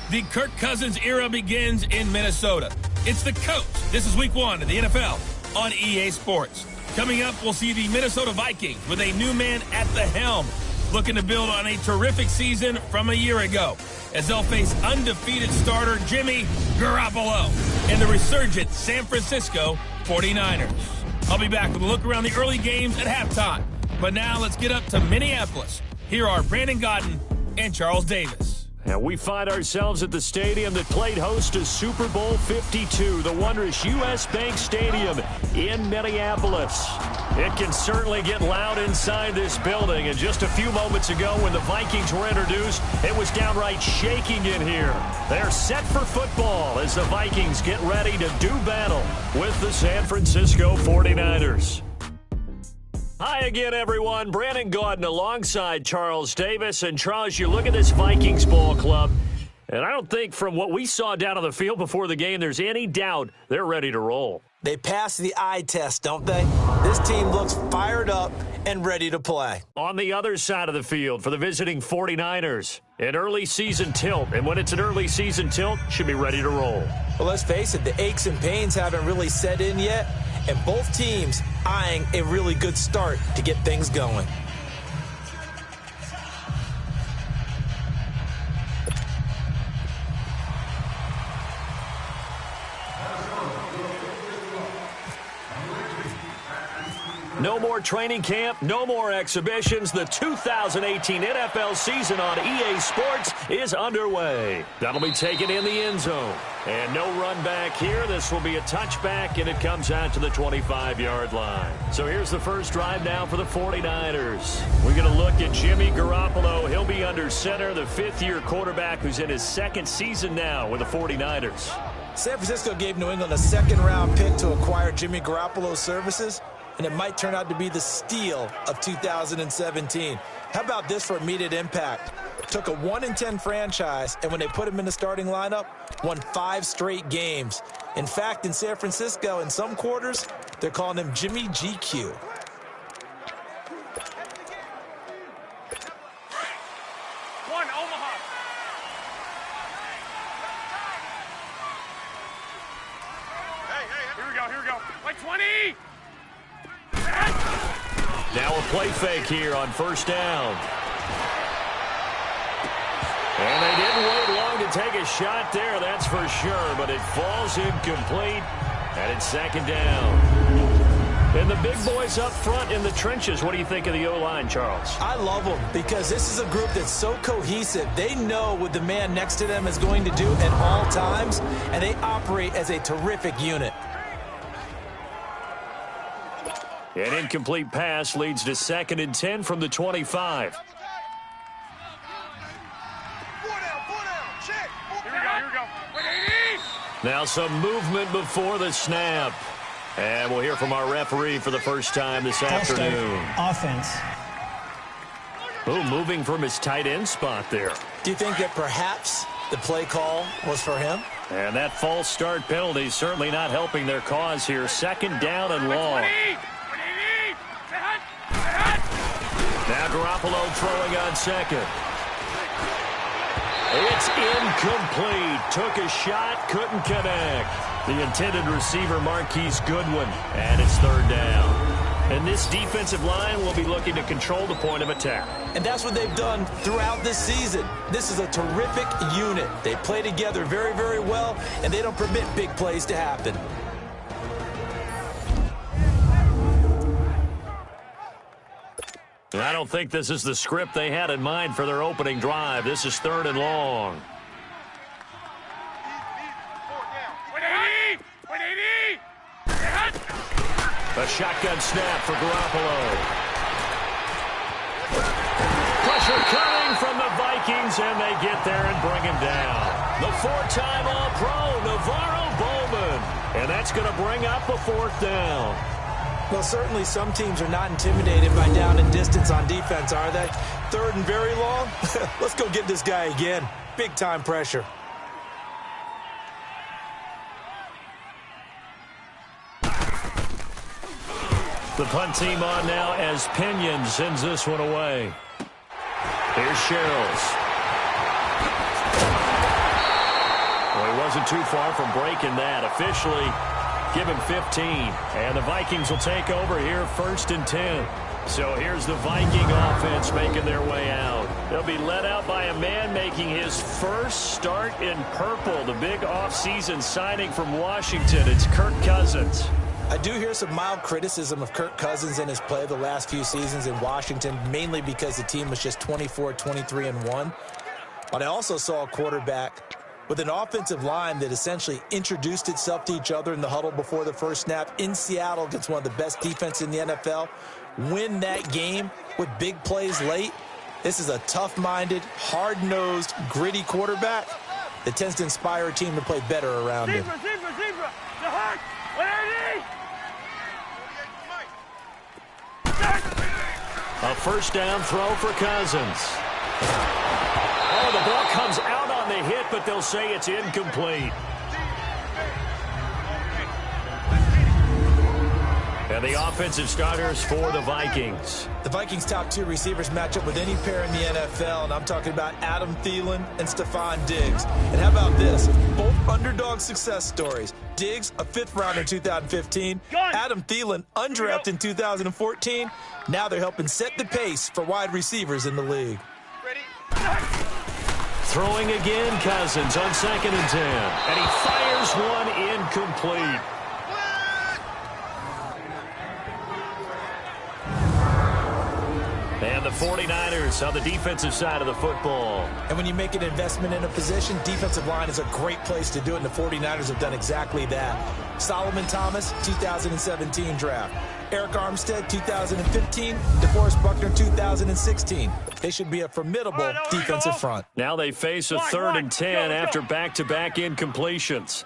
The Kirk Cousins era begins in Minnesota. It's the coach. This is week 1 of the NFL on EA Sports. Coming up, we'll see the Minnesota Vikings with a new man at the helm, looking to build on a terrific season from a year ago, as they'll face undefeated starter Jimmy Garoppolo and the resurgent San Francisco 49ers. I'll be back with a look around the early games at halftime. But now let's get up to Minneapolis. Here are Brandon Gaudin and Charles Davis. And we find ourselves at the stadium that played host to Super Bowl 52, the wondrous U.S. Bank Stadium in Minneapolis. It can certainly get loud inside this building. And just a few moments ago when the Vikings were introduced, it was downright shaking in here. They're set for football as the Vikings get ready to do battle with the San Francisco 49ers. Hi again, everyone. Brandon Gaudin alongside Charles Davis. And, Charles, you look at this Vikings ball club, and I don't think from what we saw down on the field before the game there's any doubt they're ready to roll. They pass the eye test, don't they? This team looks fired up and ready to play. On the other side of the field for the visiting 49ers, an early season tilt. And when it's an early season tilt, should be ready to roll. Well, let's face it, the aches and pains haven't really set in yet. And both teams eyeing a really good start to get things going. No more training camp, no more exhibitions. The 2018 NFL season on EA Sports is underway. That'll be taken in the end zone. And no run back here. This will be a touchback, and it comes out to the 25-yard line. So here's the first drive now for the 49ers. We're going to look at Jimmy Garoppolo. He'll be under center, the fifth-year quarterback who's in his second season now with the 49ers. San Francisco gave New England a second-round pick to acquire Jimmy Garoppolo's services, and it might turn out to be the steal of 2017. How about this for immediate impact? Took a 1-10 franchise, and when they put him in the starting lineup, won 5 straight games. In fact, in San Francisco, in some quarters, they're calling him Jimmy GQ. One, Omaha. Hey, here we go. Like 20! Now a play fake here on first down. And they didn't wait long to take a shot there, that's for sure. But it falls incomplete, and it's second down. And the big boys up front in the trenches. What do you think of the O-line, Charles? I love them because this is a group that's so cohesive. They know what the man next to them is going to do at all times, and they operate as a terrific unit. An incomplete pass leads to 2nd and 10 from the 25. Here we go. Now some movement before the snap. And we'll hear from our referee for the first time this afternoon. Offense. Oh, moving from his tight end spot there. Do you think that perhaps the play call was for him? And that false start penalty certainly not helping their cause here. 2nd down and long. Now Garoppolo throwing on 2nd. It's incomplete. Took a shot, couldn't connect. The intended receiver, Marquise Goodwin, and it's 3rd down. And this defensive line will be looking to control the point of attack. And that's what they've done throughout this season. This is a terrific unit. They play together very, very well, and they don't permit big plays to happen. I don't think this is the script they had in mind for their opening drive. This is 3rd and long. A shotgun snap for Garoppolo. Pressure coming from the Vikings, and they get there and bring him down. The 4-time All-Pro, Navarro Bowman. And that's going to bring up a 4th down. Well, certainly some teams are not intimidated by down and distance on defense, are they? 3rd and very long? Let's go get this guy again. Big-time pressure. The punt team on now as Pinion sends this one away. Here's Sherrills. wasn't too far from breaking that. Officially given 15. And the Vikings will take over here 1st and 10. So here's the Viking offense making their way out. They'll be led out by a man making his first start in purple. The big offseason signing from Washington. It's Kirk Cousins. I do hear some mild criticism of Kirk Cousins in his play the last few seasons in Washington, mainly because the team was just 24-23-1. But I also saw a quarterback with an offensive line that essentially introduced itself to each other in the huddle before the first snap in Seattle against one of the best defenses in the NFL. Win that game with big plays late. This is a tough-minded, hard-nosed, gritty quarterback that tends to inspire a team to play better around him. Zebra. The heart. Where A first down throw for Cousins. Oh, the ball comes out on the hit, but they'll say it's incomplete. And the offensive starters for the Vikings. The Vikings' top 2 receivers match up with any pair in the NFL, and I'm talking about Adam Thielen and Stephon Diggs. And how about this? Both underdog success stories. Diggs, a 5th round in 2015. Adam Thielen, undrafted in 2014. Now they're helping set the pace for wide receivers in the league. Throwing again, Cousins on 2nd and 10. And he fires one incomplete. And the 49ers on the defensive side of the football. And when you make an investment in a position, defensive line is a great place to do it, and the 49ers have done exactly that. Solomon Thomas, 2017 draft. Eric Armstead, 2015. DeForest Buckner, 2016. They should be a formidable defensive front. Now they face a 3rd and 10 after back-to-back incompletions.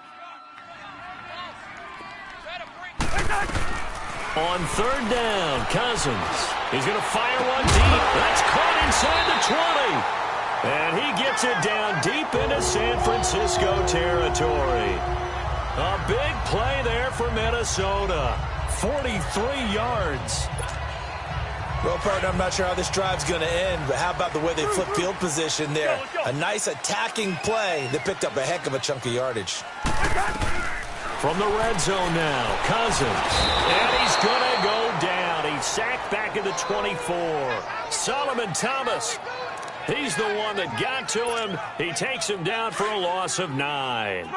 On 3rd down, Cousins. He's going to fire one deep. That's caught inside the 20. And he gets it down deep into San Francisco territory. A big play there for Minnesota. 43 yards. Well, partner, I'm not sure how this drive's going to end, but how about the way they flip field position there? A nice attacking play that picked up a heck of a chunk of yardage. From the red zone now, Cousins. And he's going to go down. He's sacked back at the 24. Solomon Thomas. He's the one that got to him. He takes him down for a loss of 9.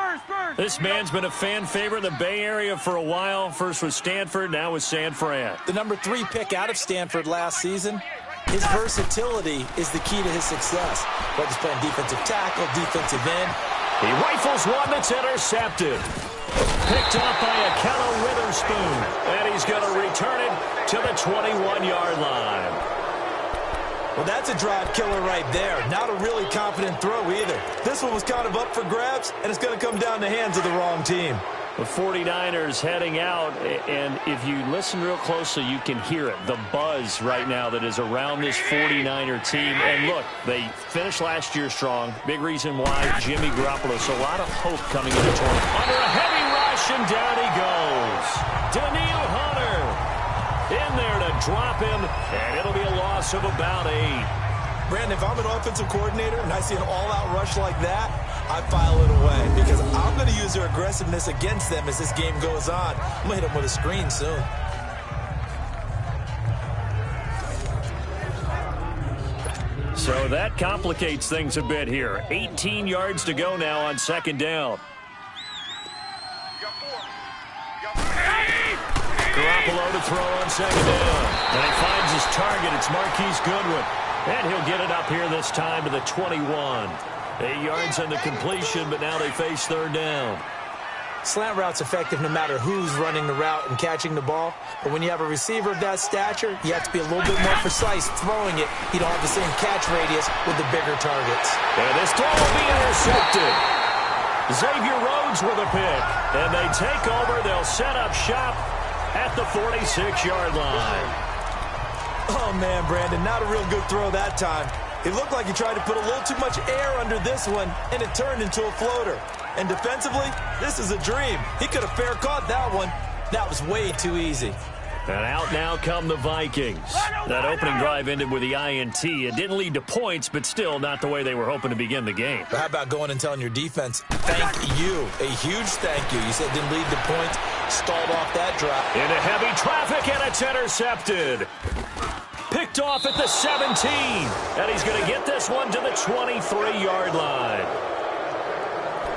This man's been a fan favorite in the Bay Area for a while. First with Stanford, now with San Fran. The number 3 pick out of Stanford last season. His versatility is the key to his success. Whether he's playing defensive tackle, defensive end. He rifles one that's intercepted. Picked off by Akello Witherspoon. And he's going to return it to the 21-yard line. Well, that's a drive killer right there. Not a really confident throw either. This one was kind of up for grabs, and it's going to come down the hands of the wrong team. The 49ers heading out, and if you listen real closely, you can hear it. The buzz right now that is around this 49er team. And look, they finished last year strong. Big reason why Jimmy Garoppolo. So a lot of hope coming into the tournament. Under a heavy rush, and down he goes. Daniil Hunter in there to drop him, and it'll be a loss of about 8. Brandon, if I'm an offensive coordinator and I see an all-out rush like that, I file it away because I'm going to use their aggressiveness against them as this game goes on. I'm going to hit them with a screen soon. So that complicates things a bit here. 18 yards to go now on 2nd down. Garoppolo to throw on 2nd down. And he finds his target. It's Marquise Goodwin. And he'll get it up here this time to the 21. 8 yards on the completion, but now they face 3rd down. Slant route's effective no matter who's running the route and catching the ball. But when you have a receiver of that stature, you have to be a little bit more precise throwing it. You don't have the same catch radius with the bigger targets. And this throw will be intercepted. Xavier Rhodes with a pick. And they take over. They'll set up shop at the 46-yard line. Oh, man, Brandon, not a real good throw that time. It looked like he tried to put a little too much air under this one, and it turned into a floater. And defensively, this is a dream. He could have fair caught that one. That was way too easy. And out now come the Vikings. That opening drive ended with the INT. It didn't lead to points, but still not the way they were hoping to begin the game. But how about going and telling your defense, thank you, a huge thank you. You said it didn't lead to points, stalled off that drive. Into heavy traffic, and it's intercepted. Picked off at the 17, and he's going to get this one to the 23-yard line.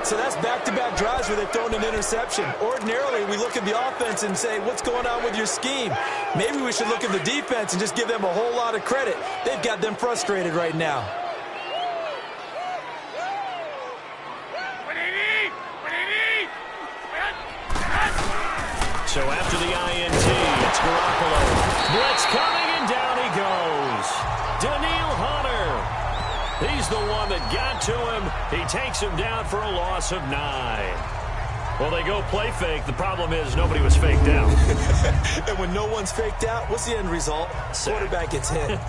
So that's back-to-back drives where they've thrown an interception. Ordinarily, we look at the offense and say, what's going on with your scheme? Maybe we should look at the defense and just give them a whole lot of credit. They've got them frustrated right now. So after the INT, it's Garoppolo. Blitz coming, and down he goes. Daniil Hunter. He's the one that got to him. He takes him down for a loss of 9. Well, they go play fake. The problem is nobody was faked out. And when no one's faked out, what's the end result? Quarterback gets hit.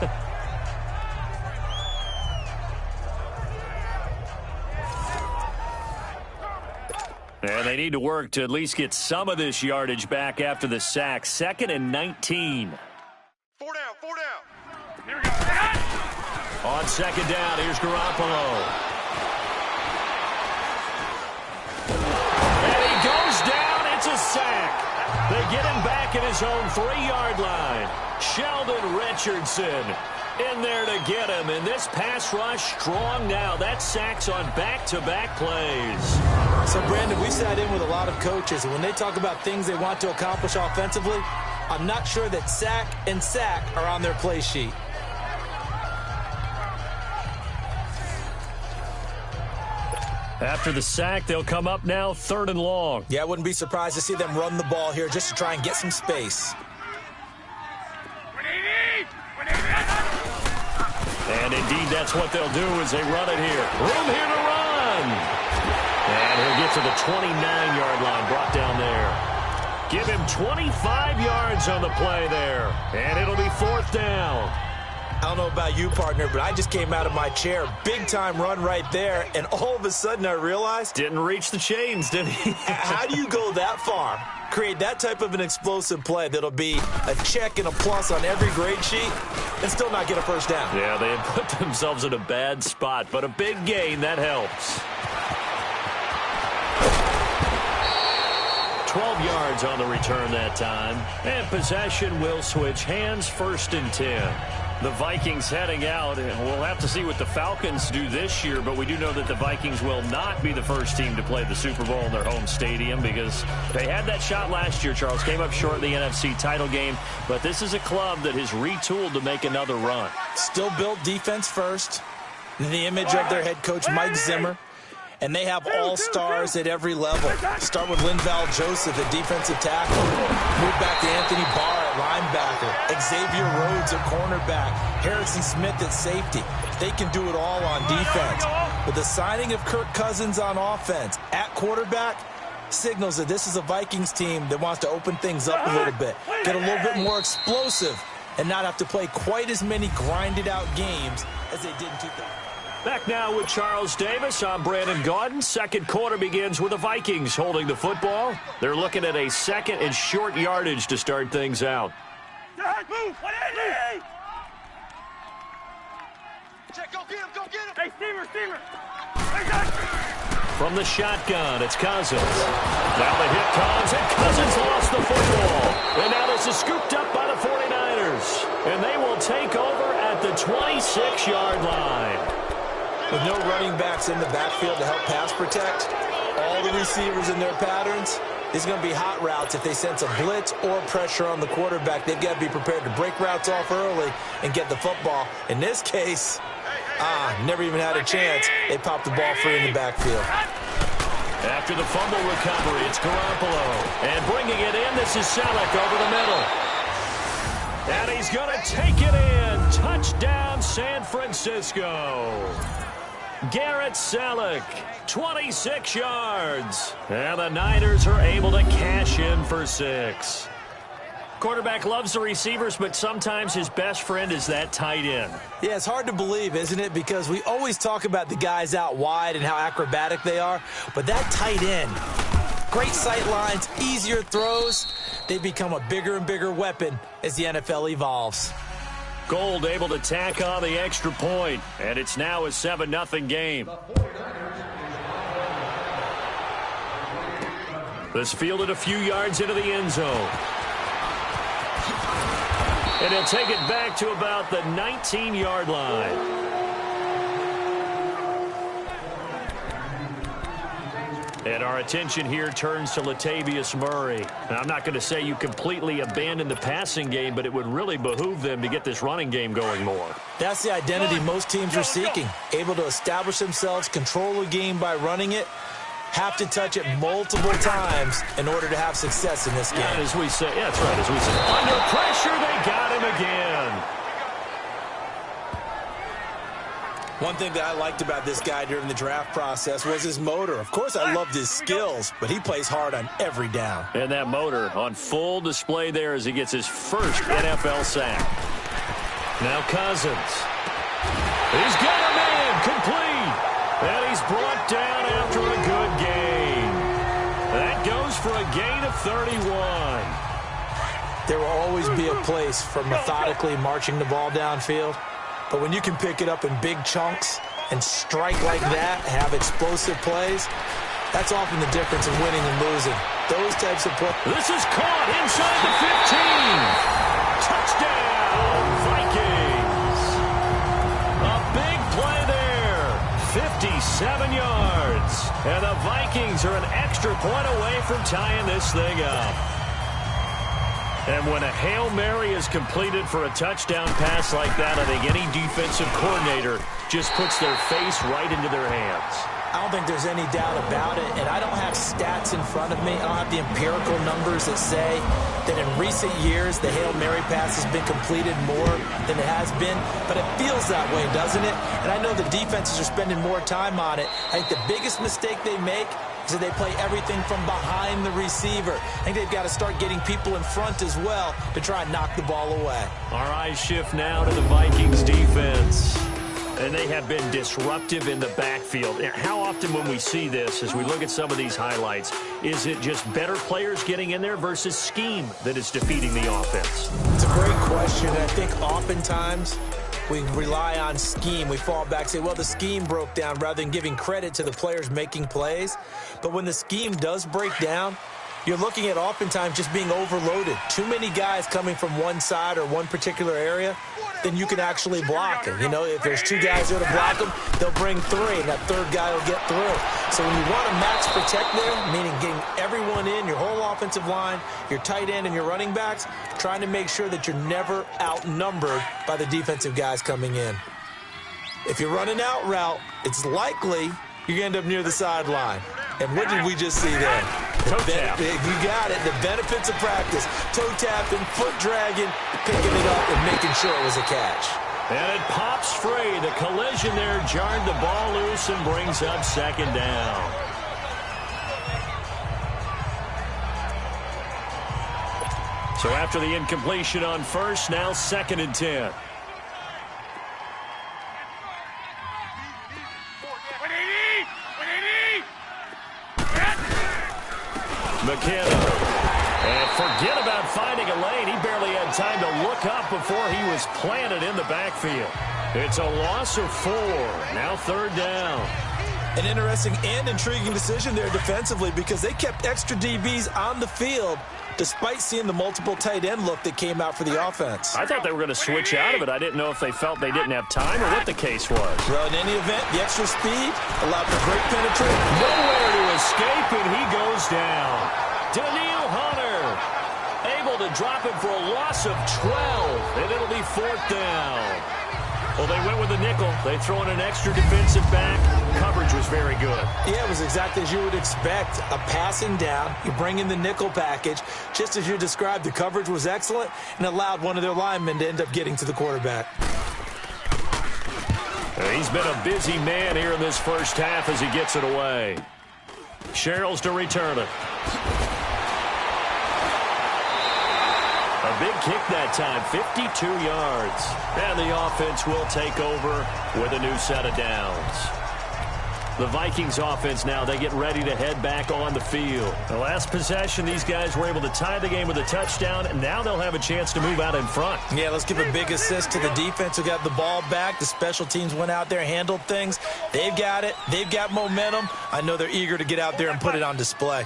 And they need to work to at least get some of this yardage back after the sack. 2nd and 19. 4 down, 4 down. Here we go. On 2nd down, here's Garoppolo. And he goes down. It's a sack. They get him back at his own 3-yard line. Sheldon Richardson in there to get him. And this pass rush strong now. That sack's on back-to-back plays. So, Brandon, we sat in with a lot of coaches, and when they talk about things they want to accomplish offensively, I'm not sure that sack and sack are on their play sheet. After the sack, they'll come up now 3rd and long. Yeah, I wouldn't be surprised to see them run the ball here just to try and get some space. And indeed, that's what they'll do as they run it here. Room here to run. And he'll get to the 29-yard line, brought down there. Give him 25 yards on the play there. And it'll be 4th down. I don't know about you, partner, but I just came out of my chair. Big-time run right there, and all of a sudden I realized... Didn't reach the chains, did he? How do you go that far? Create that type of an explosive play that'll be a check and a plus on every grade sheet and still not get a first down. Yeah, they had put themselves in a bad spot, but a big gain, that helps. 12 yards on the return that time. And possession will switch hands, 1st and 10. The Vikings heading out, and we'll have to see what the Falcons do this year, but we do know that the Vikings will not be the first team to play the Super Bowl in their home stadium because they had that shot last year, Charles. Came up short in the NFC title game, but this is a club that has retooled to make another run. Still built defense first, in the image of their head coach, Mike Zimmer. And they have all-stars at every level. Start with Linval Joseph at defensive tackle. Move back to Anthony Barr at linebacker. Xavier Rhodes at cornerback. Harrison Smith at safety. They can do it all on defense. With the signing of Kirk Cousins on offense at quarterback, signals that this is a Vikings team that wants to open things up a little bit. Get a little bit more explosive and not have to play quite as many grinded-out games as they did in 2000. Back now with Charles Davis. I'm Brandon Gaudin. 2nd quarter begins with the Vikings holding the football. They're looking at a 2nd and short yardage to start things out. Move! 180! Check, go get him, go get him! Hey, Steamer! From the shotgun, it's Cousins. Now the hit comes, and Cousins lost the football. And now this is scooped up by the 49ers. And they will take over at the 26-yard line. With no running backs in the backfield to help pass protect, all the receivers in their patterns, there's going to be hot routes if they sense a blitz or pressure on the quarterback. They've got to be prepared to break routes off early and get the football. In this case, never even had a chance. They popped the ball free in the backfield. After the fumble recovery, it's Garoppolo. And bringing it in, this is Selleck over the middle. And he's going to take it in. Touchdown, San Francisco. Garrett Selleck, 26 yards. And the Niners are able to cash in for 6. Quarterback loves the receivers, but sometimes his best friend is that tight end. Yeah, it's hard to believe, isn't it? Because we always talk about the guys out wide and how acrobatic they are. But that tight end, great sight lines, easier throws. they become a bigger and bigger weapon as the NFL evolves. Gold able to tack on the extra point, and it's now a 7-0 game. This fielded a few yards into the end zone. And he'll take it back to about the 19-yard line. And our attention here turns to Latavius Murray. Now, I'm not going to say you completely abandon the passing game, but it would really behoove them to get this running game going more. That's the identity most teams are seeking. Able to establish themselves, control the game by running it, have to touch it multiple times in order to have success in this game. And as we say, yeah, that's right. As we say, under pressure, they got him again. One thing that I liked about this guy during the draft process was his motor. Of course, I loved his skills, but he plays hard on every down. And that motor on full display there as he gets his first NFL sack. Now Cousins. He's got a man complete. And he's brought down after a good gain. That goes for a gain of 31. There will always be a place for methodically marching the ball downfield. But when you can pick it up in big chunks and strike like that, have explosive plays, that's often the difference in winning and losing. Those types of plays. This is caught inside the 15. Touchdown, Vikings. A big play there. 57 yards. And the Vikings are an extra point away from tying this thing up. And when a Hail Mary is completed for a touchdown pass like that, I think any defensive coordinator just puts their face right into their hands. I don't think there's any doubt about it, and I don't have stats in front of me. I don't have the empirical numbers that say that in recent years the Hail Mary pass has been completed more than it has been, but it feels that way, doesn't it? And I know the defenses are spending more time on it. I think the biggest mistake they make is that they play everything from behind the receiver. I think they've got to start getting people in front as well to try and knock the ball away. Our eyes shift now to the Vikings defense. And they have been disruptive in the backfield. How often when we see this, as we look at some of these highlights, is it just better players getting in there versus scheme that is defeating the offense? It's a great question. I think oftentimes we rely on scheme. We fall back and say, well, the scheme broke down, rather than giving credit to the players making plays. But when the scheme does break down, you're looking at oftentimes just being overloaded. Too many guys coming from one side or one particular area, then you can actually block it. You know, if there's two guys there to block them, they'll bring three, and that third guy will get through. So when you want to max protect there, meaning getting everyone in, your whole offensive line, your tight end and your running backs, trying to make sure that you're never outnumbered by the defensive guys coming in. If you're running out route, it's likely you're going to end up near the sideline. And what did we just see there? Toe tap. You got it. The benefits of practice. Toe tapping, foot dragging, picking it up, and making sure it was a catch. And it pops free. The collision there jarred the ball loose and brings up second down. So after the incompletion on first, now 2nd and 10. McKenna. And forget about finding a lane. He barely had time to look up before he was planted in the backfield. It's a loss of 4. Now 3rd down. An interesting and intriguing decision there defensively, because they kept extra DBs on the field despite seeing the multiple tight end look that came out for the offense. I thought they were going to switch out of it. I didn't know if they felt they didn't have time or what the case was. Well, in any event, the extra speed allowed for great penetration. Nowhere to escape, and he goes down. Daniil Hunter able to drop him for a loss of 12, and it'll be 4th down. Well, they went with a nickel. They throw in an extra defensive back. Coverage was very good. Yeah, it was exactly as you would expect. A passing down. You bring in the nickel package. Just as you described, the coverage was excellent and allowed one of their linemen to end up getting to the quarterback. He's been a busy man here in this first half as he gets it away. Sherrills to return it. A big kick that time, 52 yards. And the offense will take over with a new set of downs. The Vikings offense now, they get ready to head back on the field. The last possession, these guys were able to tie the game with a touchdown, and now they'll have a chance to move out in front. Yeah, let's give a big assist to the defense who got the ball back. The special teams went out there, handled things. They've got it. They've got momentum. I know they're eager to get out there and put it on display.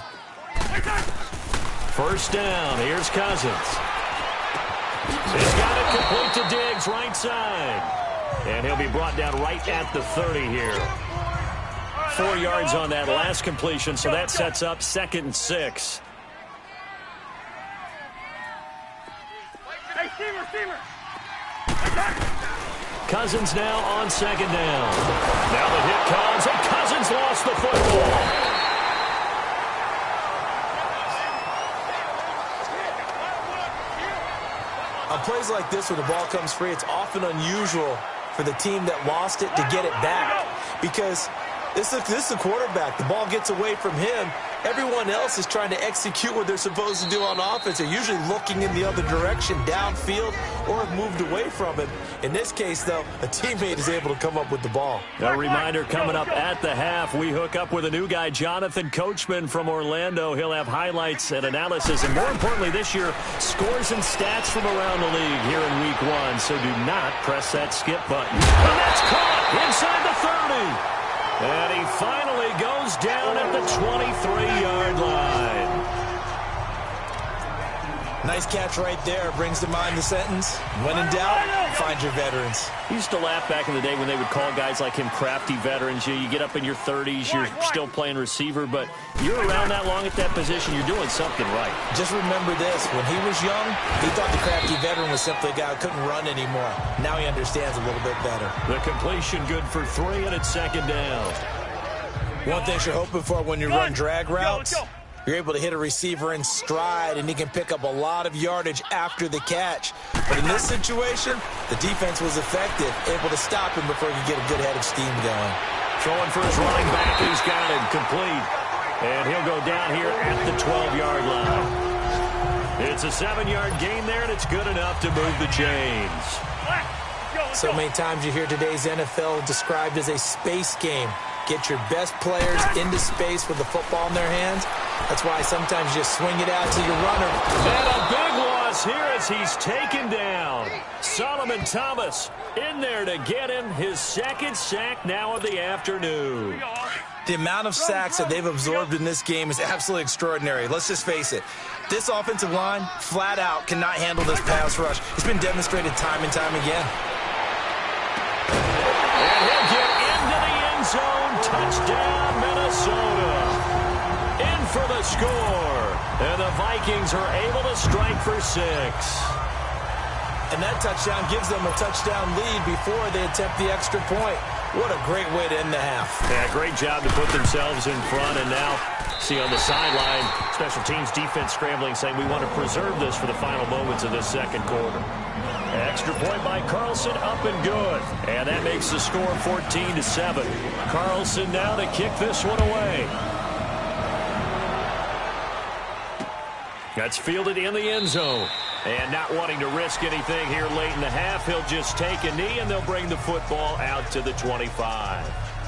First down. Here's Cousins. He's got it complete to Diggs, right side. And he'll be brought down right at the 30 here. 4 yards on that last completion, so that sets up 2nd and 6. Hey, Steamer! Cousins now on 2nd down. Now the hit comes, and Cousins lost the football. On plays like this where the ball comes free, it's often unusual for the team that lost it to get it back, because this is a quarterback. The ball gets away from him. Everyone else is trying to execute what they're supposed to do on offense. They're usually looking in the other direction, downfield, or have moved away from it. In this case, though, a teammate is able to come up with the ball. A reminder coming up at the half, we hook up with a new guy, Jonathan Coachman from Orlando. He'll have highlights and analysis, and more importantly this year, scores and stats from around the league here in Week 1. So do not press that skip button. And that's caught inside the 30. And he finally goes down at the 23-yard line. Nice catch right there. Brings to mind the sentence, when in doubt, find your veterans. I used to laugh back in the day when they would call guys like him crafty veterans. You get up in your 30s, you're still playing receiver, but you're around that long at that position, you're doing something right. Just remember this. When he was young, he thought the crafty veteran was simply a guy who couldn't run anymore. Now he understands a little bit better. The completion good for 3, and it's 2nd down. One thing you're hoping for when you run drag routes, you're able to hit a receiver in stride, and he can pick up a lot of yardage after the catch. But in this situation, the defense was effective, able to stop him before he could get a good head of steam going. Throwing for his running back, he's got it complete. And he'll go down here at the 12-yard line. It's a 7-yard gain there, and it's good enough to move the chains. So many times you hear today's NFL described as a space game. Get your best players into space with the football in their hands. That's why sometimes you just swing it out to your runner. And a big loss here as he's taken down. Solomon Thomas in there to get him his 2nd sack now of the afternoon. The amount of sacks that they've absorbed in this game is absolutely extraordinary. Let's just face it. This offensive line, flat out, cannot handle this pass rush. It's been demonstrated time and time again. And he'll get into the end zone. Touchdown, Minnesota. In for the score. And the Vikings are able to strike for 6. And that touchdown gives them a touchdown lead before they attempt the extra point. What a great way to end the half. Yeah, great job to put themselves in front. And now, see on the sideline, special teams defense scrambling, saying we want to preserve this for the final moments of this 2nd quarter. Extra point by Carlson, up and good. And that makes the score 14-7. Carlson now to kick this one away. That's fielded in the end zone. And not wanting to risk anything here late in the half, he'll just take a knee, and they'll bring the football out to the 25.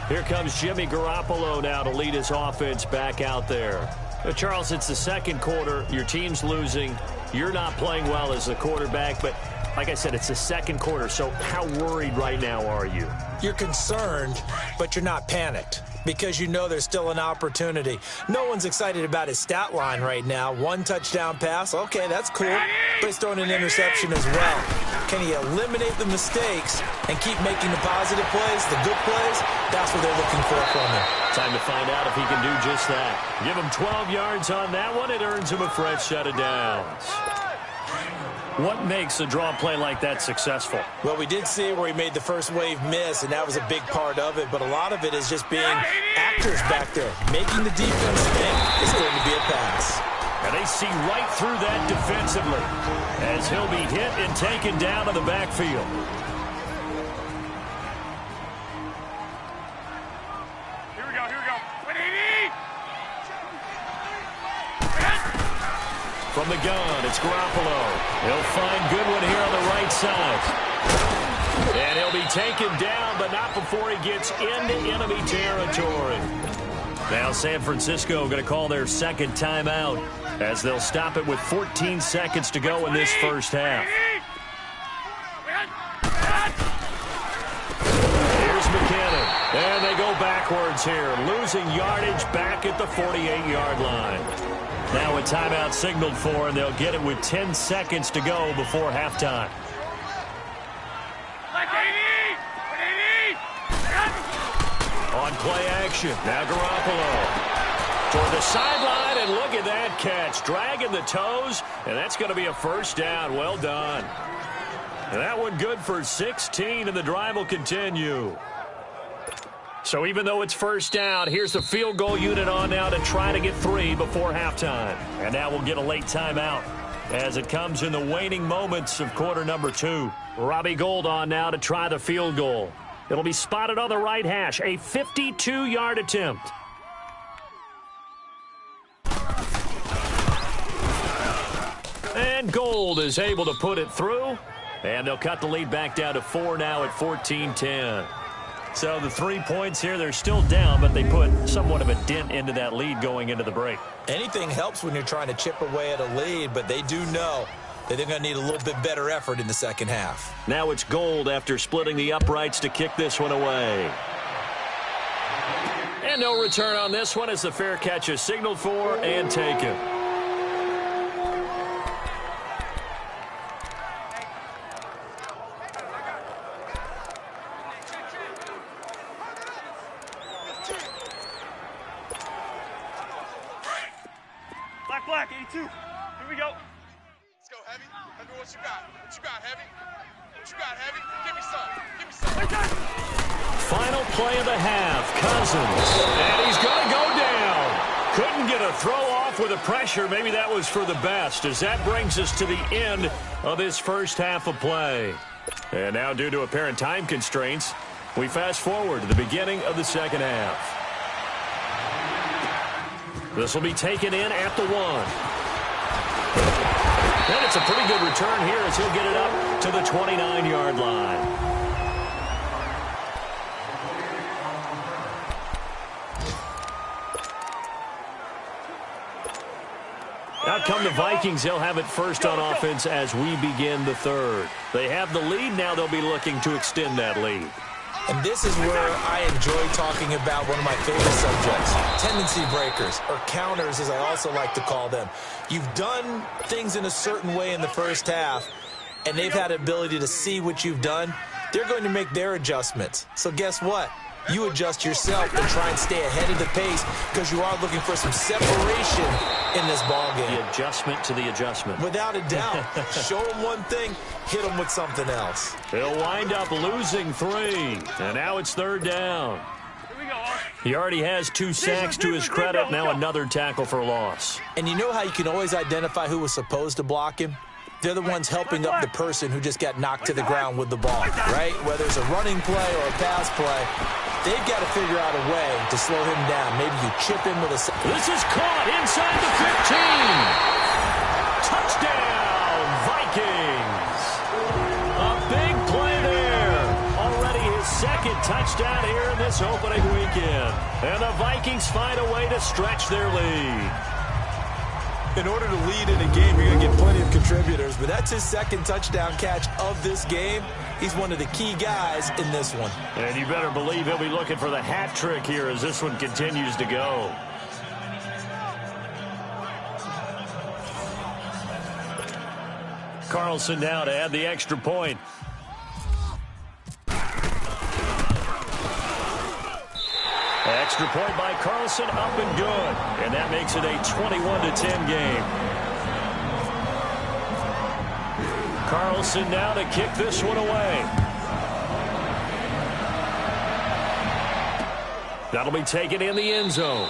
Here comes Jimmy Garoppolo now to lead his offense back out there. Charles, it's the 2nd quarter. Your team's losing. You're not playing well as the quarterback, but like I said, it's the 2nd quarter, so how worried right now are you? You're concerned, but you're not panicked because you know there's still an opportunity. No one's excited about his stat line right now. 1 touchdown pass, okay, that's cool, but he's throwing an interception as well. Can he eliminate the mistakes and keep making the positive plays, the good plays? That's what they're looking for from him. Time to find out if he can do just that. Give him 12 yards on that one. It earns him a fresh set of downs. What makes a draw play like that successful? Well, we did see where he made the first wave miss, and that was a big part of it. But a lot of it is just being actors back there, making the defense think it's going to be a pass. And they see right through that defensively as he'll be hit and taken down to the backfield. Here we go. From the gun, it's Garoppolo. He'll find Goodwin here on the right side. And he'll be taken down, but not before he gets into enemy territory. Now San Francisco going to call their second timeout as they'll stop it with 14 seconds to go in this first half. Here's McKinnon, and they go backwards here, losing yardage back at the 48-yard line. Now a timeout signaled for, and they'll get it with 10 seconds to go before halftime. On play action, now Garoppolo toward the sideline, and look at that catch. Dragging the toes, and that's going to be a first down. Well done. And that one good for 16, and the drive will continue. So even though it's first down, here's the field goal unit on now to try to get 3 before halftime. And now we'll get a late timeout as it comes in the waning moments of quarter number 2. Robbie Gould on now to try the field goal. It'll be spotted on the right hash, a 52-yard attempt. And Gould is able to put it through, and they'll cut the lead back down to 4 now at 14-10. So the 3 points here, they're still down, but they put somewhat of a dent into that lead going into the break. Anything helps when you're trying to chip away at a lead, but they do know that they're going to need a little bit better effort in the second half. Now it's Gould after splitting the uprights to kick this one away. And no return on this one as the fair catch is signaled for and taken. Black, 82. Here we go. Let's go, Heavy. Heavy, what you got? What you got, Heavy? What you got, Heavy? Give me some. Give me some. Final play of the half. Cousins. And he's going to go down. Couldn't get a throw off with the pressure. Maybe that was for the best, as that brings us to the end of this first half of play. And now, due to apparent time constraints, we fast forward to the beginning of the second half. This will be taken in at the 1. And it's a pretty good return here as he'll get it up to the 29-yard line. Out come the Vikings. They'll have it first on offense as we begin the third. They have the lead. Now they'll be looking to extend that lead. And this is where I enjoy talking about one of my favorite subjects, tendency breakers, or counters as I also like to call them. You've done things in a certain way in the first half, and they've had the ability to see what you've done. They're going to make their adjustments. So guess what? You adjust yourself and try and stay ahead of the pace because you are looking for some separation in this ballgame. The adjustment to the adjustment. Without a doubt. Show them one thing, hit them with something else. They'll wind up losing 3. And now it's third down. He already has 2 sacks to his credit. Now another tackle for loss. And you know how you can always identify who was supposed to block him? They're the ones helping up the person who just got knocked to the ground with the ball, right? Whether it's a running play or a pass play, they've got to figure out a way to slow him down. Maybe you chip him with a... This is caught inside the 15. Touchdown, Vikings. A big play there. Already his second touchdown here in this opening weekend. And the Vikings find a way to stretch their lead. In order to lead in a game, you're going to get plenty of contributors, but that's his second touchdown catch of this game. He's one of the key guys in this one. And you better believe he'll be looking for the hat trick here as this one continues to go. Carlson now to add the extra point. Extra point by Carlson, up and good. And that makes it a 21-10 game. Carlson now to kick this one away. That'll be taken in the end zone.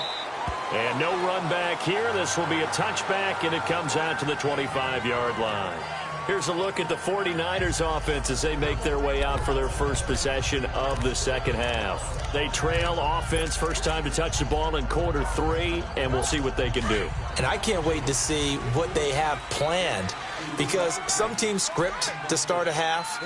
And no run back here. This will be a touchback, and it comes out to the 25-yard line. Here's a look at the 49ers offense as they make their way out for their first possession of the second half. They trail offense, first time to touch the ball in quarter 3, and we'll see what they can do. And I can't wait to see what they have planned, because some teams script to start a half.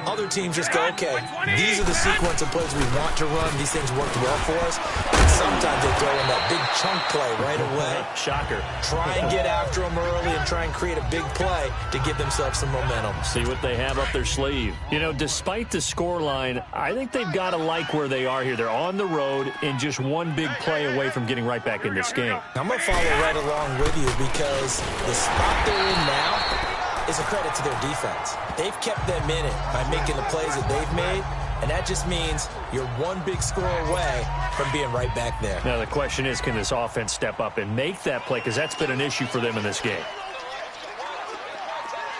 Other teams just go, okay, these are the sequence of plays we want to run. These things worked well for us. And sometimes they throw in that big chunk play right away. Shocker. Try and get after them early and try and create a big play to give themselves some momentum. See what they have up their sleeve. You know, despite the scoreline, I think they've got to like where they are here. They're on the road and just one big play away from getting right back in this game. I'm going to follow right along with you, because the spot they're in now is a credit to their defense. They've kept them in it by making the plays that they've made, and that just means you're one big score away from being right back there. Now the question is, can this offense step up and make that play, because that's been an issue for them in this game.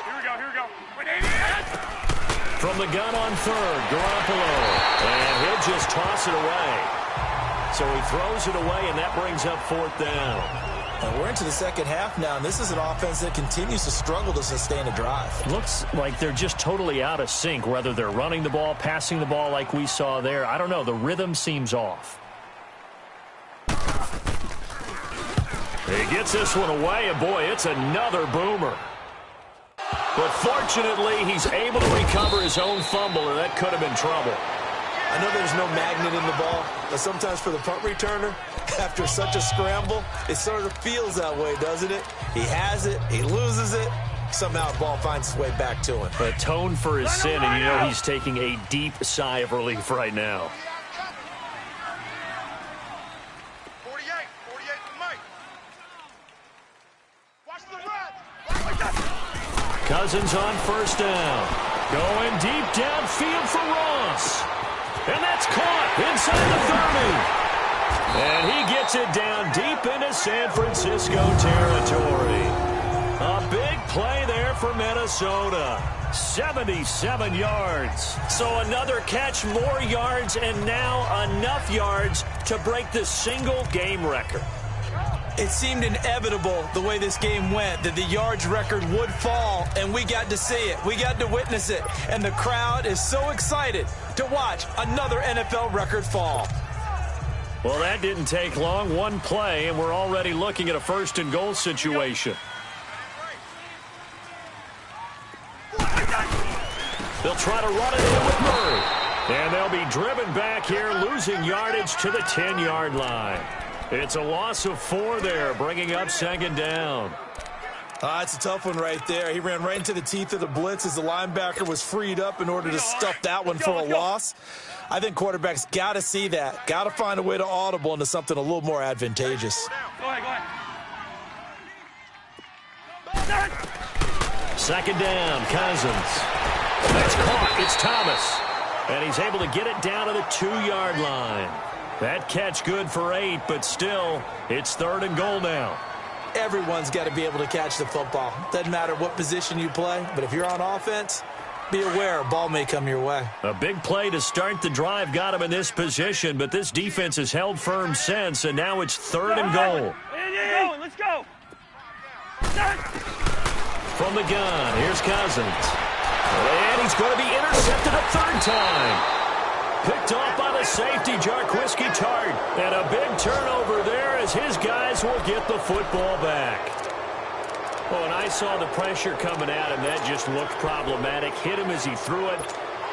Here we go. From the gun on third, Garoppolo, and he'll just toss it away. So he throws it away, and that brings up fourth down. And we're into the second half now, and this is an offense that continues to struggle to sustain a drive. Looks like they're just totally out of sync, whether they're running the ball, passing the ball like we saw there. I don't know. The rhythm seems off. He gets this one away, and boy, it's another boomer. But fortunately, he's able to recover his own fumble, or that could have been trouble. I know there's no magnet in the ball, but sometimes for the punt returner, after such a scramble, it sort of feels that way, doesn't it? He has it, he loses it, somehow the ball finds its way back to him. Atone for his sin, and you know he's taking a deep sigh of relief right now. 48 for Mike. Watch the run. Cousins on first down. Going deep downfield for Ross. And that's caught inside the 30. And he gets it down deep into San Francisco territory. A big play there for Minnesota. 77 yards. So another catch, more yards, and now enough yards to break the single game record. It seemed inevitable the way this game went that the yards record would fall, and we got to see it. We got to witness it, and the crowd is so excited to watch another NFL record fall. Well, that didn't take long. One play, and we're already looking at a first and goal situation. They'll try to run it in with Murray. And they'll be driven back here, losing yardage to the 10-yard line. It's a loss of 4 there, bringing up second down. It's a tough one right there. He ran right into the teeth of the blitz as the linebacker was freed up in order to stuff that one for a loss. I think quarterbacks got to see that. Got to find a way to audible into something a little more advantageous. Go ahead. Second down, Cousins. That's caught. It's Thomas. And he's able to get it down to the 2-yard line. That catch good for 8, but still, it's third and goal now. Everyone's got to be able to catch the football. Doesn't matter what position you play, but if you're on offense, be aware a ball may come your way. A big play to start the drive got him in this position, but this defense has held firm since, and now it's third and goal. Let's go. From the gun, here's Cousins. And he's going to be intercepted a third time. Picked off by the safety, Jarquiski Tart. And a big turnover there as his guys will get the football back. Oh, and I saw the pressure coming at him. That just looked problematic. Hit him as he threw it,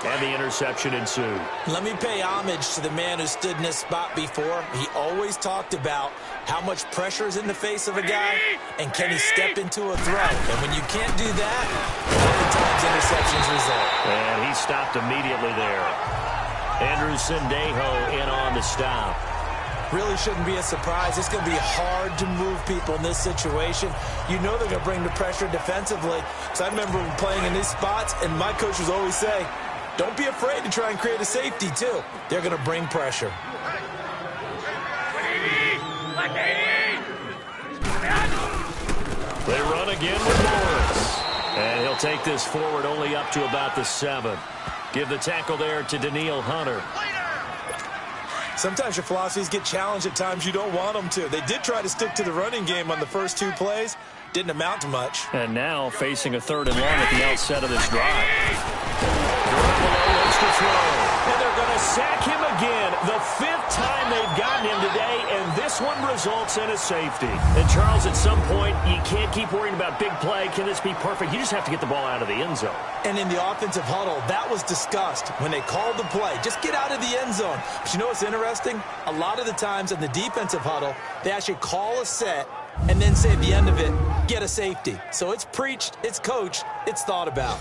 and the interception ensued. Let me pay homage to the man who stood in this spot before. He always talked about how much pressure is in the face of a guy, and can he step into a throw. And when you can't do that, oftentimes interceptions result. And he stopped immediately there. Andrew Sendejo in on the stop. Really shouldn't be a surprise. It's going to be hard to move people in this situation. You know they're going to bring the pressure defensively. So I remember playing in these spots, and my coaches always say, don't be afraid to try and create a safety, too. They're going to bring pressure. They run again with Morris. And he'll take this forward only up to about the 7. Give the tackle there to Daniil Hunter. Sometimes your philosophies get challenged at times you don't want them to. They did try to stick to the running game on the first 2 plays, didn't amount to much. And now facing a 3rd and long at the outset of this drive. Garoppolo looks to throw. And they're going to sack him again. The 5th time they've gotten him today, and this one results in a safety. And, Charles, at some point, you can't keep worrying about big play. Can this be perfect? You just have to get the ball out of the end zone. And in the offensive huddle, that was discussed when they called the play. Just get out of the end zone. But you know what's interesting? A lot of the times in the defensive huddle, they actually call a set and then say at the end of it, get a safety. So it's preached, it's coached, it's thought about.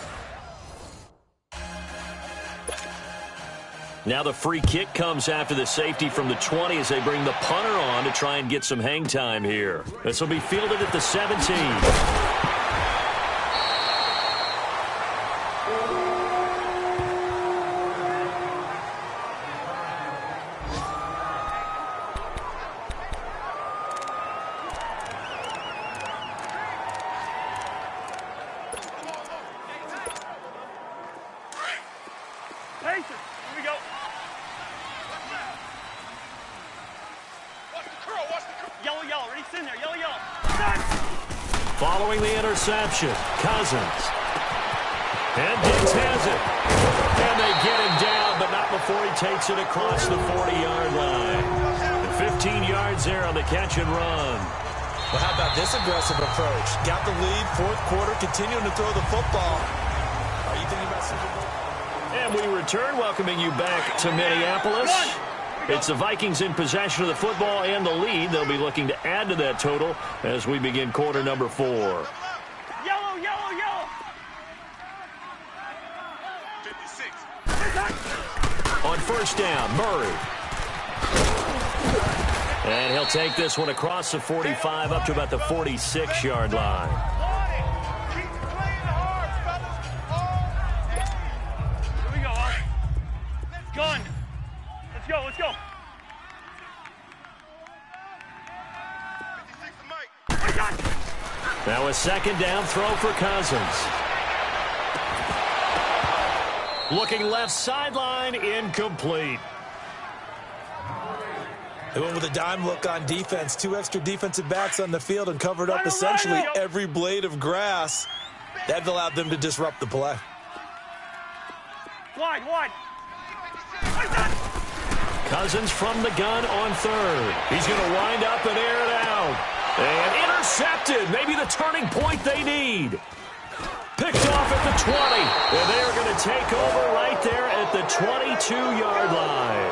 Now the free kick comes after the safety from the 20 as they bring the punter on to try and get some hang time here. This will be fielded at the 17. Following the interception, Cousins. And Diggs has it. And they get him down, but not before he takes it across the 40-yard line. And 15 yards there on the catch and run. Well, how about this aggressive approach? Got the lead, 4th quarter, continuing to throw the football. Are you thinking about Super Bowl? And we return, welcoming you back to Minneapolis. It's the Vikings in possession of the football and the lead. They'll be looking to add to that total as we begin quarter number 4. Yellow, yellow, yellow. 56. On 1st down, Murray. And he'll take this one across the 45 up to about the 46-yard line. Keep playing hard, fellas. Here we go, huh? Gun. Let's go, let's go. 56 to Mike. Now a 2nd down throw for Cousins. Looking left sideline, incomplete. They went with a dime look on defense. 2 extra defensive backs on the field and covered up essentially every blade of grass. That allowed them to disrupt the play. Wide, wide. Cousins from the gun on 3rd. He's going to wind up and air it out. And intercepted. Maybe the turning point they need. Picked off at the 20. And they are going to take over right there at the 22-yard line.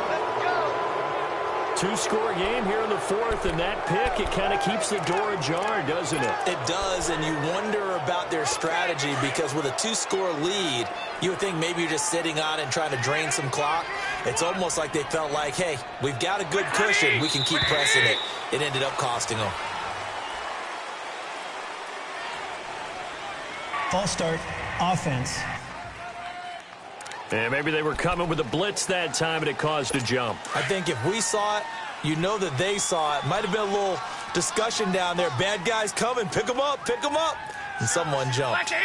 2-score game here in the 4th, and that pick, it kind of keeps the door ajar, doesn't it? It does, and you wonder about their strategy because with a 2-score lead, you would think maybe you're just sitting on it and trying to drain some clock. It's almost like they felt like, hey, we've got a good cushion. We can keep pressing it. It ended up costing them. False start, offense. And maybe they were coming with a blitz that time, and it caused a jump. I think if we saw it, you know that they saw it. Might have been a little discussion down there. Bad guys coming. Pick them up. Pick them up. And someone jumped.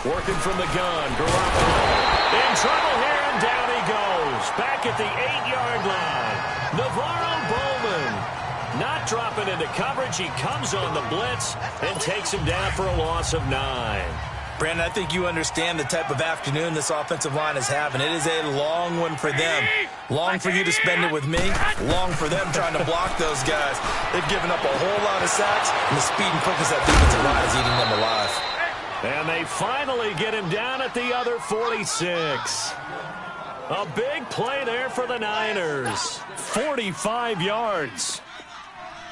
Working from the gun. Garoppolo in trouble here, and down he goes. Back at the 8-yard line. Navarro Bowman not dropping into coverage. He comes on the blitz and takes him down for a loss of 9. Brandon, I think you understand the type of afternoon this offensive line is having. It is a long one for them. Long for you to spend it with me. Long for them trying to block those guys. They've given up a whole lot of sacks, and the speed and quickness of that defensive line is eating them alive. And they finally get him down at the other 46. A big play there for the Niners. 45 yards.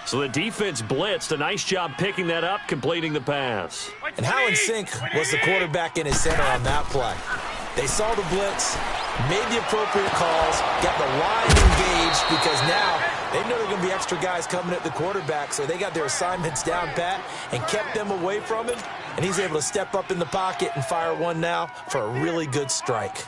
So the defense blitzed. A nice job picking that up, completing the pass. And how in sync was the quarterback in his center on that play? They saw the blitz, made the appropriate calls, got the line engaged because now they know there are going to be extra guys coming at the quarterback, so they got their assignments down pat and kept them away from him, and he's able to step up in the pocket and fire one now for a really good strike.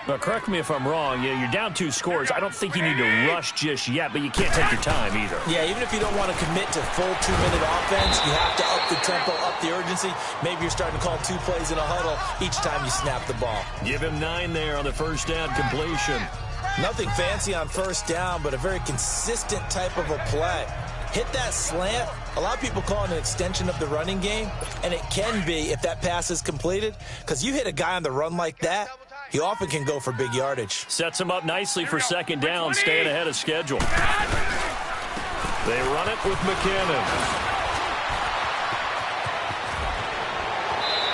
Now, correct me if I'm wrong. Yeah, you're down 2 scores. I don't think you need to rush just yet, but you can't take your time either. Yeah, even if you don't want to commit to full 2-minute offense, you have to up the tempo, up the urgency. Maybe you're starting to call 2 plays in a huddle each time you snap the ball. Give him 9 there on the 1st down completion. Nothing fancy on 1st down, but a very consistent type of a play. Hit that slant, A lot of people call it an extension of the running game, and it can be if that pass is completed, because you hit a guy on the run like that, he often can go for big yardage. Sets him up nicely for second down, staying ahead of schedule. They run it with McKinnon.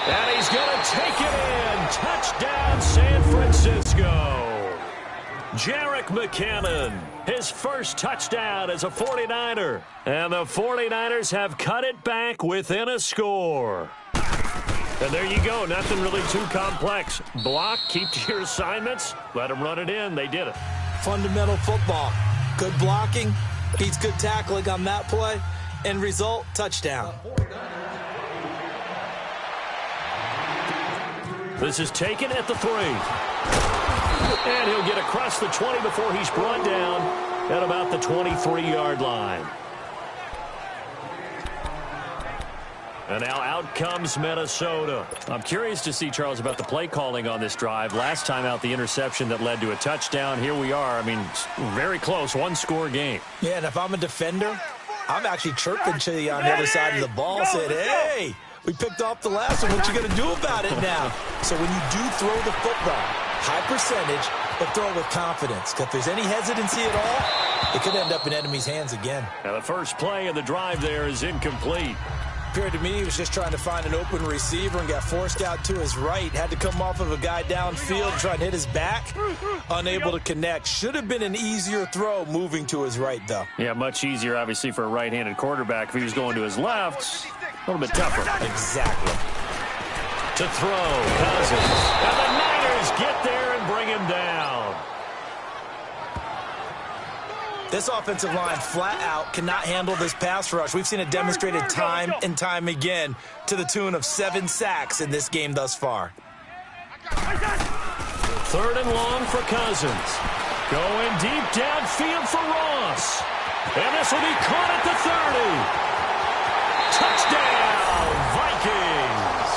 And he's going to take it in. Touchdown, San Francisco. Jerick McKinnon, his first touchdown as a 49er. And the 49ers have cut it back within a score. And there you go. Nothing really too complex. Block, keep to your assignments, let them run it in. They did it. Fundamental football. Good blocking, beats good tackling on that play. End result, touchdown. This is taken at the 3. And he'll get across the 20 before he's brought down at about the 23-yard line. And now out comes Minnesota. I'm curious to see, Charles, about the play calling on this drive. Last time out, the interception that led to a touchdown. Here we are. I mean, very close, one-score game. Yeah, and if I'm a defender, I'm actually chirping to you on the other side of the ball, saying, hey, we picked off the last one. What you going to do about it now? So when you do throw the football, high percentage, but throw it with confidence. Because if there's any hesitancy at all, it could end up in enemy's hands again. Now the first play of the drive there is incomplete. Appeared to me he was just trying to find an open receiver and got forced out to his right. Had to come off of a guy downfield, try and hit his back. Unable to connect. Should have been an easier throw moving to his right, though. Yeah, much easier, obviously, for a right-handed quarterback. If he was going to his left, a little bit tougher. Exactly. To throw, Cousins. And the Niners get there and bring him down. This offensive line flat out cannot handle this pass rush. We've seen it demonstrated time and time again to the tune of 7 sacks in this game thus far. 3rd and long for Cousins. Going deep downfield for Ross. And this will be caught at the 30. Touchdown, Vikings.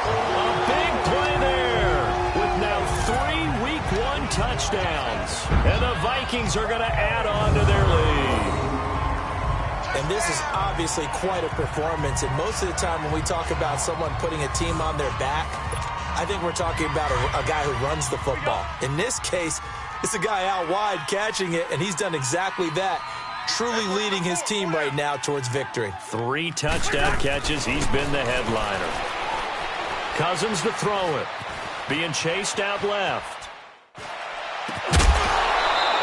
A big play there with now 3 Week 1 touchdowns. And the Vikings are going to add on to their lead. And this is obviously quite a performance. And most of the time when we talk about someone putting a team on their back, I think we're talking about a guy who runs the football. In this case, it's a guy out wide catching it, and he's done exactly that. Truly leading his team right now towards victory. 3 touchdown catches. He's been the headliner. Cousins to throw it. Being chased out left.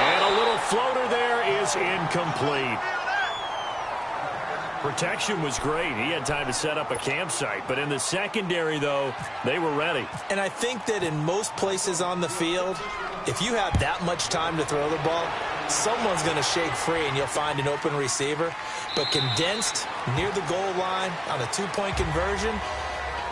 And a little floater there is incomplete. Protection was great. He had time to set up a campsite. But in the secondary, though, they were ready. And I think that in most places on the field, if you have that much time to throw the ball, someone's going to shake free and you'll find an open receiver. But condensed near the goal line on a 2-point conversion,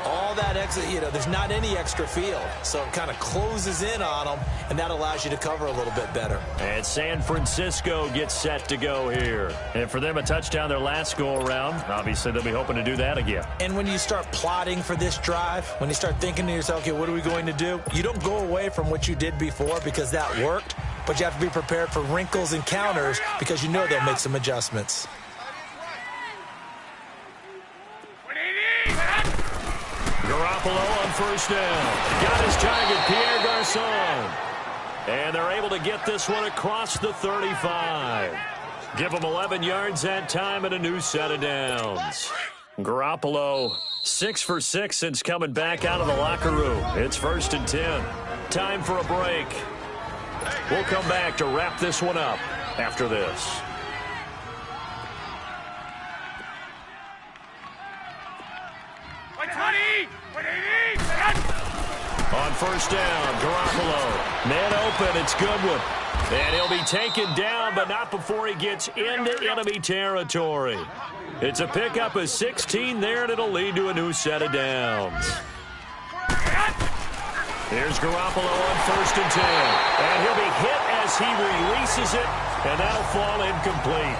all that extra, there's not any extra field. So it kind of closes in on them, and that allows you to cover a little bit better. And San Francisco gets set to go here. And for them, a touchdown their last go-around. Obviously, they'll be hoping to do that again. And when you start plotting for this drive, when you start thinking to yourself, okay, what are we going to do? You don't go away from what you did before because that worked, but you have to be prepared for wrinkles and counters because you know they'll make some adjustments. Garoppolo on first down. Got his target, Pierre Garçon. And they're able to get this one across the 35. Give them 11 yards that time and a new set of downs. Garoppolo, 6 for 6 since coming back out of the locker room. It's 1st and 10. Time for a break. We'll come back to wrap this one up after this. On first down, Garoppolo. Man open, it's Goodwin. And he'll be taken down, but not before he gets into enemy territory. It's a pickup of 16 there, and it'll lead to a new set of downs. Here's Garoppolo on 1st and 10. And he'll be hit as he releases it, and that'll fall incomplete.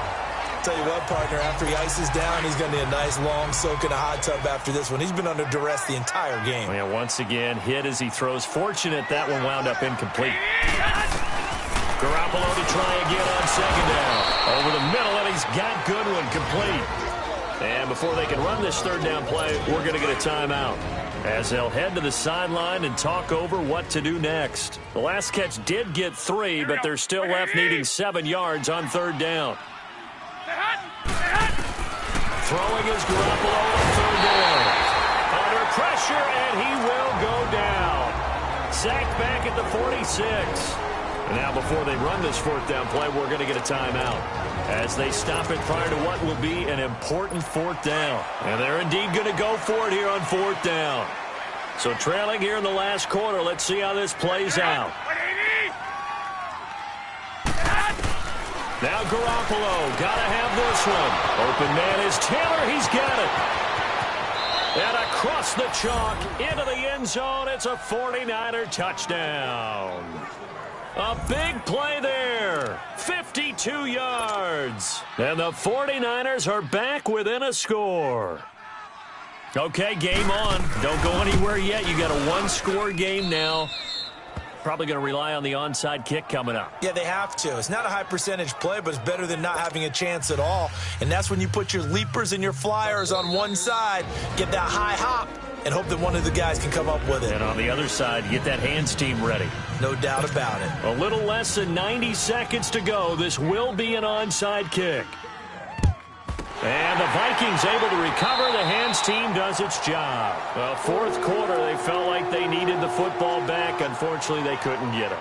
Tell you what, partner, after he ices down, he's going to need a nice long soak in a hot tub after this one. He's been under duress the entire game. Yeah, once again, hit as he throws. Fortunate that one wound up incomplete. Garoppolo to try again on 2nd down. Over the middle, and he's got Goodwin complete. And before they can run this third down play, we're going to get a timeout, as they'll head to the sideline and talk over what to do next. The last catch did get 3, but they're still left needing 7 yards on third down. Throwing is Garoppolo on third down. Under pressure, and he will go down. Sacked back at the 46. And now before they run this fourth down play, we're going to get a timeout, as they stop it prior to what will be an important fourth down. And they're indeed going to go for it here on fourth down. So trailing here in the last quarter, let's see how this plays out. Now Garoppolo, got to have this one. Open man is Taylor, he's got it. And across the chalk, into the end zone, it's a 49er touchdown. A big play there, 52 yards. And the 49ers are back within a score. Okay, game on. Don't go anywhere yet. You got a one-score game now. Probably going to rely on the onside kick coming up. Yeah, they have to. It's not a high percentage play, but it's better than not having a chance at all. And that's when you put your leapers and your flyers on one side, get that high hop, and hope that one of the guys can come up with it. And on the other side, get that hands team ready. No doubt about it. A little less than 90 seconds to go. This will be an onside kick. And the Vikings able to recover. The hands team does its job. Well, fourth quarter, they felt like they needed the football back. Unfortunately, they couldn't get it.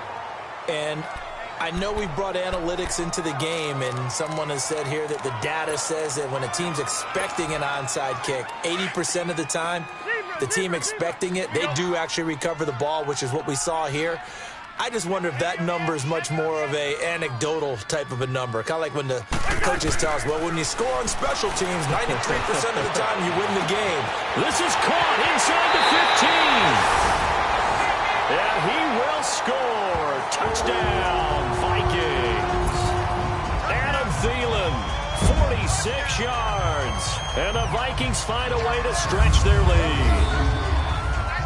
And I know we brought analytics into the game, and someone has said here that the data says that when a team's expecting an onside kick, 80% of the time, the team expecting it, they do actually recover the ball, which is what we saw here. I just wonder if that number is much more of a anecdotal type of a number. Kind of like when the coaches tell us, well, when you score on special teams, 93% of the time you win the game. This is caught inside the 15. And he will score. Touchdown, Vikings. Adam Thielen, 46 yards. And the Vikings find a way to stretch their lead.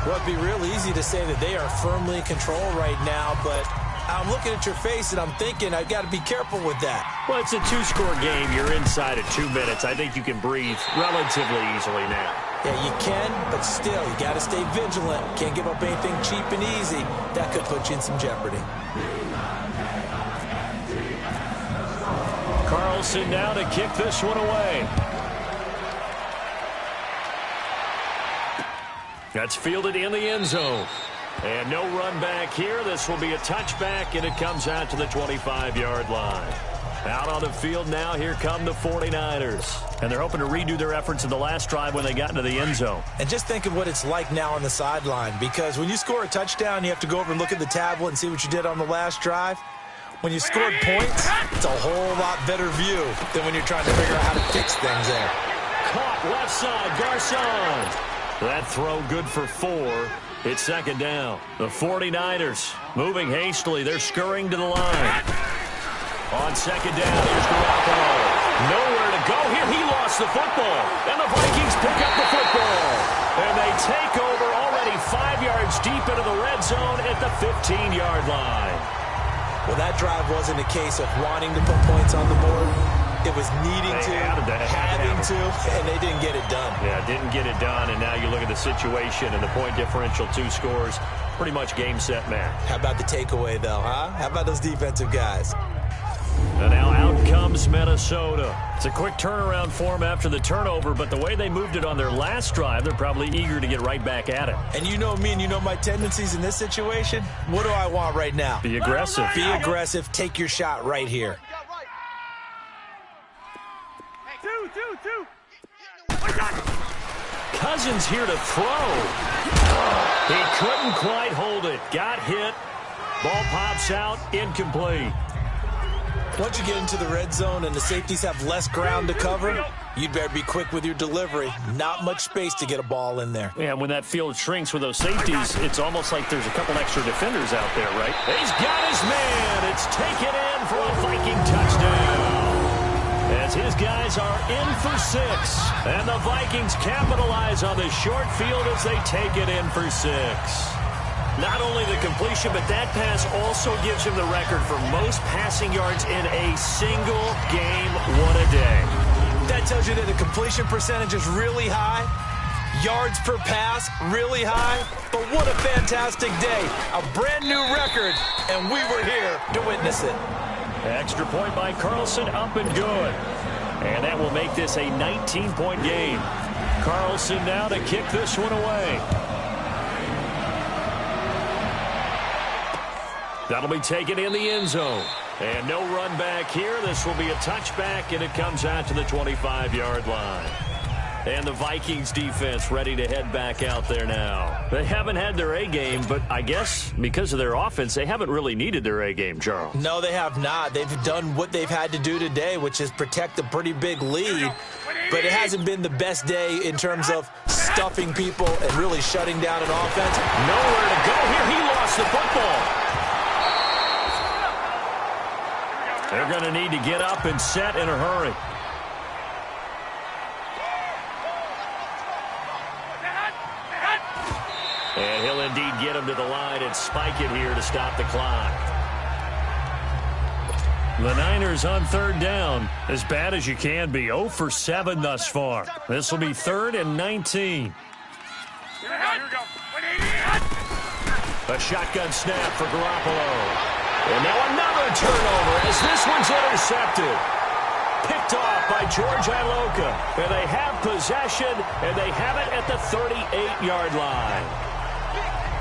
Well, it'd be real easy to say that they are firmly in control right now, but I'm looking at your face and I'm thinking I've got to be careful with that. Well, it's a two-score game. You're inside at 2 minutes. I think you can breathe relatively easily now. Yeah, you can, but still, you got to stay vigilant. Can't give up anything cheap and easy. That could put you in some jeopardy. Carlson now to kick this one away. That's fielded in the end zone. And no run back here. This will be a touchback, and it comes out to the 25-yard line. Out on the field now, here come the 49ers. And they're hoping to redo their efforts in the last drive when they got into the end zone. And just think of what it's like now on the sideline, because when you score a touchdown, you have to go over and look at the tablet and see what you did on the last drive. When you scored points, it's a whole lot better view than when you're trying to figure out how to fix things there. Caught left side, Garcon. That throw good for 4. It's second down. The 49ers moving hastily. They're scurrying to the line. On second down, here's Garoppolo. Nowhere to go here. He lost the football. And the Vikings pick up the football. And they take over already 5 yards deep into the red zone at the 15-yard line. Well, that drive wasn't a case of wanting to put points on the board. It was needing to, having to, and they didn't get it done. Yeah, didn't get it done, and now you look at the situation and the point differential, 2 scores, pretty much game, set, match. How about the takeaway, though, huh? How about those defensive guys? And now out comes Minnesota. It's a quick turnaround for them after the turnover, but the way they moved it on their last drive, they're probably eager to get right back at it. And you know me and you know my tendencies in this situation. What do I want right now? Be aggressive. Be aggressive. Take your shot right here. Two. Cousins here to throw. He couldn't quite hold it. Got hit. Ball pops out. Incomplete. Once you get into the red zone and the safeties have less ground to cover, you'd better be quick with your delivery. Not much space to get a ball in there. Yeah, when that field shrinks with those safeties, it's almost like there's a couple extra defenders out there, right? He's got his man. It's taken in for a Viking touchdown. As his guys are in for 6. And the Vikings capitalize on the short field as they take it in for 6. Not only the completion, but that pass also gives him the record for most passing yards in a single game. What a day. That tells you that the completion percentage is really high. Yards per pass, really high. But what a fantastic day. A brand new record, and we were here to witness it. Extra point by Carlson, up and good. And that will make this a 19-point game. Carlson now to kick this one away. That'll be taken in the end zone. And no run back here. This will be a touchback, and it comes out to the 25-yard line. And the Vikings defense ready to head back out there now. They haven't had their A-game, but I guess because of their offense, they haven't really needed their A-game, Charles. No, they have not. They've done what they've had to do today, which is protect a pretty big lead. But it hasn't been the best day in terms of stuffing people and really shutting down an offense. Nowhere to go here. He lost the football. They're going to need to get up and set in a hurry. And he'll indeed get him to the line and spike it here to stop the clock. The Niners on third down, as bad as you can be. 0 for 7 thus far. This will be 3rd and 19. A shotgun snap for Garoppolo. And now another turnover as this one's intercepted. Picked off by George Iloka. And they have possession, and they have it at the 38-yard line.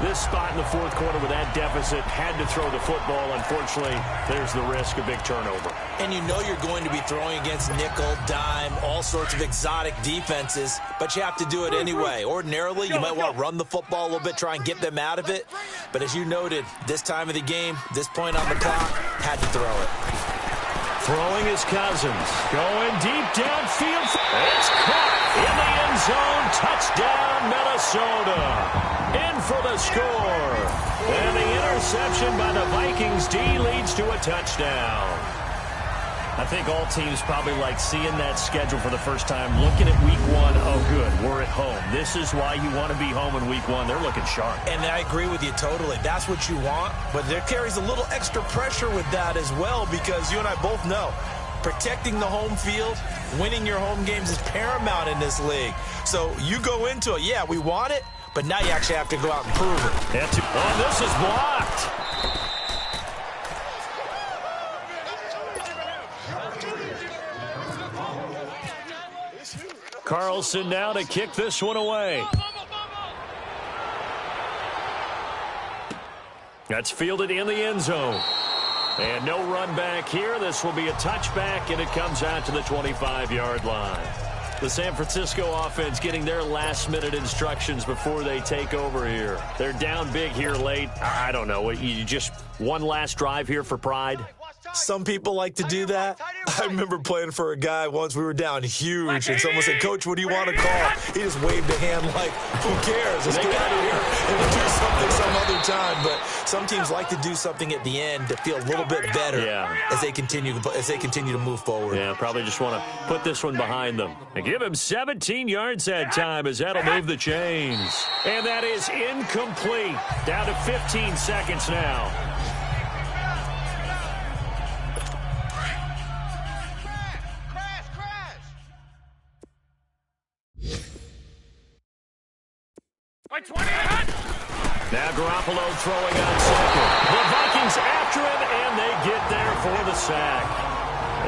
This spot in the fourth quarter with that deficit, had to throw the football. Unfortunately, there's the risk of big turnover. And you know you're going to be throwing against nickel, dime, all sorts of exotic defenses, but you have to do it anyway. Ordinarily, you might want to run the football a little bit, try and get them out of it. But as you noted, this time of the game, this point on the clock, had to throw it. Throwing his Cousins. Going deep downfield. It's caught in the end zone. Touchdown, Minnesota. In for the score. And the interception by the Vikings D leads to a touchdown. I think all teams probably like seeing that schedule for the first time, looking at week 1. Oh, good, we're at home. This is why you want to be home in week 1. They're looking sharp. And I agree with you totally. That's what you want, but there carries a little extra pressure with that as well, because you and I both know protecting the home field, winning your home games is paramount in this league. So you go into it, yeah, we want it, but now you actually have to go out and prove it. Oh, this is blocked. Carlson now to kick this one away. That's fielded in the end zone. And no run back here. This will be a touchback, and it comes out to the 25-yard line. The San Francisco offense getting their last-minute instructions before they take over here. They're down big here late. I don't know. You just one last drive here for pride? Some people like to do that. I remember playing for a guy once. We were down huge, and someone said, "Coach, what do you want to call?" He just waved a hand like, "Who cares? Let's get out of here and do something some other time." But some teams like to do something at the end to feel a little bit better as they continue to move forward. Yeah, probably just want to put this one behind them. And give him 17 yards that time, as that'll move the chains. And that is incomplete. Down to 15 seconds now. Now Garoppolo throwing on second. The Vikings after him, and they get there for the sack.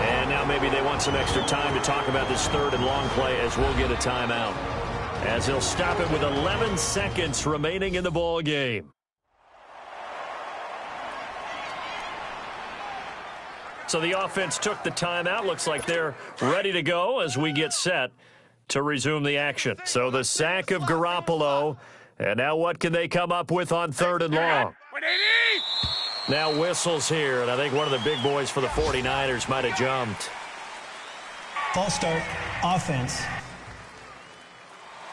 And now maybe they want some extra time to talk about this third and long play, as we'll get a timeout, as they'll stop it with 11 seconds remaining in the ball game. So the offense took the timeout. Looks like they're ready to go as we get set to resume the action. So the sack of Garoppolo. And now what can they come up with on third and long? Now whistles here, and I think one of the big boys for the 49ers might have jumped. False start, offense.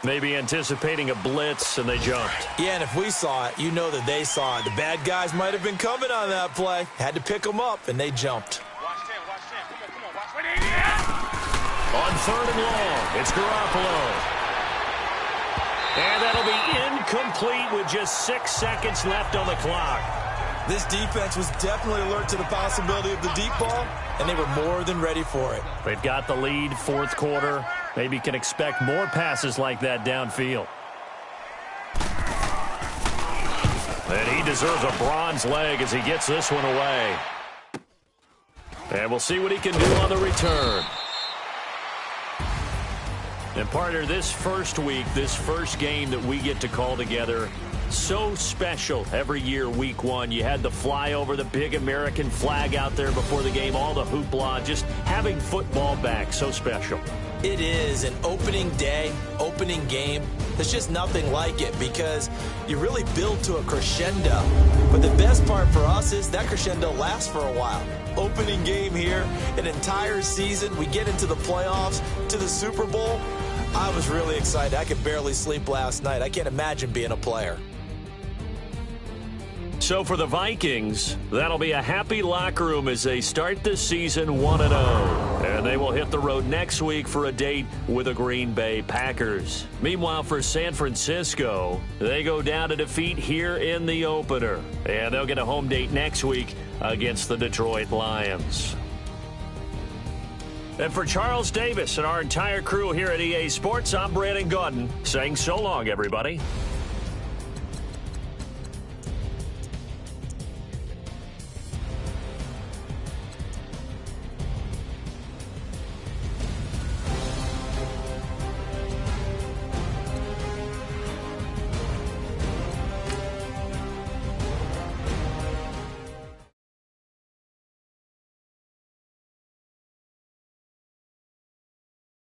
Maybe anticipating a blitz, and they jumped. Yeah, and if we saw it, you know that they saw it. The bad guys might have been coming on that play. Had to pick them up, and they jumped. On third and long, it's Garoppolo. And that'll be incomplete with just 6 seconds left on the clock. This defense was definitely alert to the possibility of the deep ball, and they were more than ready for it. They've got the lead, fourth quarter. Maybe can expect more passes like that downfield. And he deserves a bronze leg as he gets this one away. And we'll see what he can do on the return. And partner, this first week, this first game that we get to call together, so special every year, week one. You had the flyover, the big American flag out there before the game, all the hoopla, just having football back, so special. It is an opening day, opening game. There's just nothing like it because you really build to a crescendo. But the best part for us is that crescendo lasts for a while. Opening game here, an entire season. We get into the playoffs, to the Super Bowl. I was really excited. I could barely sleep last night. I can't imagine being a player. So for the Vikings, that'll be a happy locker room as they start this season 1-0. And they will hit the road next week for a date with the Green Bay Packers. Meanwhile, for San Francisco, they go down to defeat here in the opener. And they'll get a home date next week against the Detroit Lions. And for Charles Davis and our entire crew here at EA Sports, I'm Brandon Gaudin saying so long, everybody.